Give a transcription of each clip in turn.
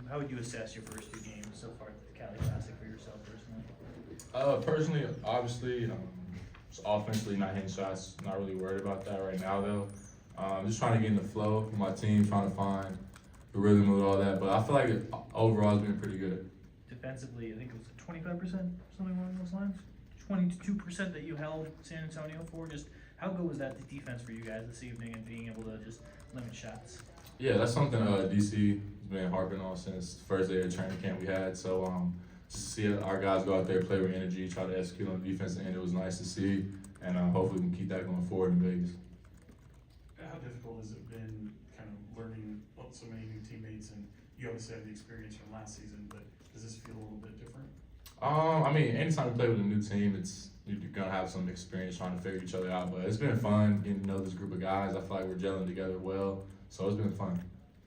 how would you assess your first two games so far at the Cali Classic for yourself personally? Personally, obviously, just offensively not hitting shots. Not really worried about that right now though. Just trying to get in the flow with my team, trying to find the rhythm with all that. But I feel like overall it's been pretty good. Defensively, I think it was 25%, something along those lines. 22% that you held San Antonio for. Just how good was that the defense for you guys this evening and being able to just limit shots? Yeah, that's something DC has been harping on since the first day of training camp we had. So just to see our guys go out there, play with energy, try to execute on the defensive end, it was nice to see. And hopefully we can keep that going forward in Vegas. How difficult has it been kind of learning so many new teammates, and you obviously have the experience from last season, but does this feel a little bit different? I mean, anytime you play with a new team, you're gonna have some experience trying to figure each other out. But it's been fun getting to know this group of guys. I feel like we're gelling together well, so it's been fun.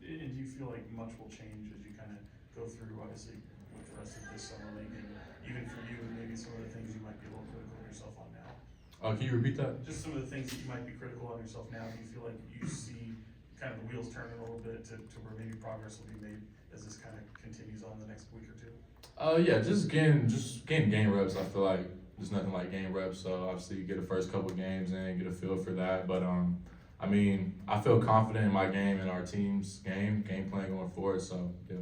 And do you feel like much will change as you kind of go through, obviously, with the rest of this summer league, and even for you, maybe some of the things you might be a little critical of yourself on now? Can you repeat that? Just some of the things that you might be critical on yourself now. Do you feel like you see kind of the wheels turning a little bit to where maybe progress will be made as this kind of continues on the next week or two? Yeah, just getting game reps. I feel like there's nothing like game reps. So obviously you get the first couple games in, get a feel for that. But I mean, I feel confident in my game and our team's game plan going forward. So yeah.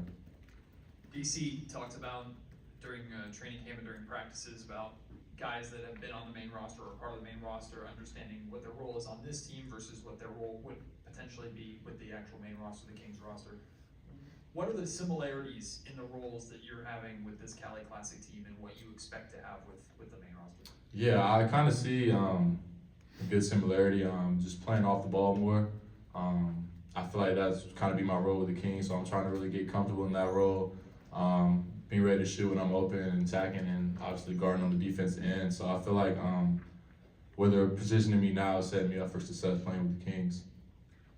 DC talked about during training camp and during practices about guys that have been on the main roster or part of the main roster, understanding what their role is on this team versus what their role would potentially be with the actual main roster, the Kings roster. What are the similarities in the roles that you're having with this Cali Classic team and what you expect to have with the main roster? Yeah, I kind of see a good similarity. Just playing off the ball more. I feel like that's kind of be my role with the Kings, so I'm trying to really get comfortable in that role. Being ready to shoot when I'm open and attacking, and obviously guarding on the defensive end. So I feel like where they're positioning me now is setting me up for success playing with the Kings.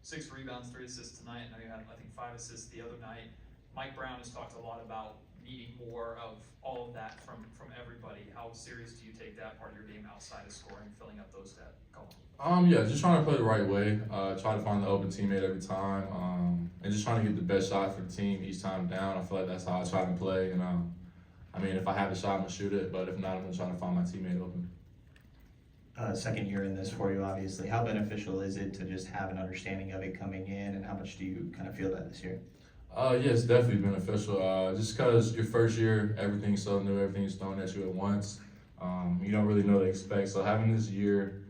6 rebounds, 3 assists tonight. I know you had, I think, 5 assists the other night. Mike Brown has talked a lot about needing more of all of that from everybody. How serious do you take that part of your game outside of scoring, filling up those stat columns? Yeah, just trying to play the right way. Try to find the open teammate every time, and just trying to get the best shot for the team each time down. I feel like that's how I try to play. And I mean, if I have a shot, I'm gonna shoot it. But if not, I'm gonna try to find my teammate open. Second year in this for you, obviously. How beneficial is it to just have an understanding of it coming in, and how much do you kind of feel that this year? Yeah, it's definitely beneficial. Just because your first year, everything's so new, everything's thrown at you at once. You don't really know what to expect. So having this year,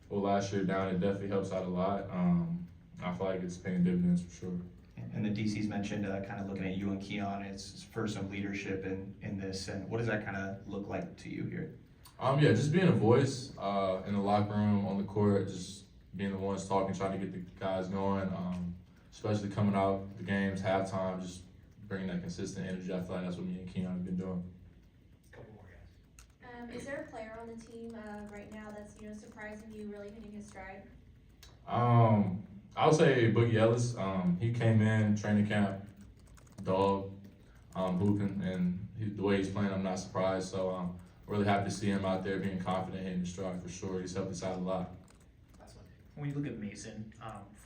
or last year down, it definitely helps out a lot. I feel like it's paying dividends for sure. And the DC's mentioned kind of looking at you and Keon as for some leadership in this, and what does that kind of look like to you here? Yeah, just being a voice in the locker room, on the court, just being the ones talking, trying to get the guys going, especially coming out the games, halftime, just bringing that consistent energy. I feel like that's what me and Keon have been doing. Couple more guys. Is there a player on the team right now that's surprising you, really hitting his stride? I would say Boogie Ellis. He came in training camp, dog, hooping, and the way he's playing, I'm not surprised. So really happy to see him out there being confident, hitting the stride for sure. He's helped us out a lot. When you look at Mason,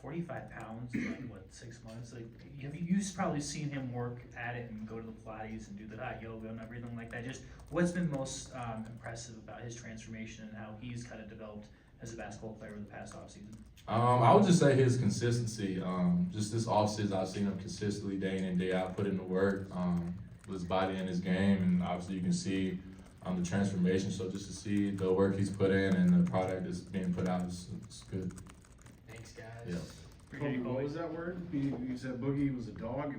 45 pounds, in what, 6 months? Like, you've probably seen him work at it and go to the Pilates and do the hot yoga and everything like that. Just what's been most impressive about his transformation and how he's kind of developed as a basketball player in the past offseason? I would just say his consistency. Just this offseason, I've seen him consistently day in and day out put in the work with his body and his game, and obviously you can see the transformation. So just to see the work he's put in and the product that's being put out is good. Thanks, guys. Yeah. Appreciate you, What Colby. was that word? You said Boogie was a dog?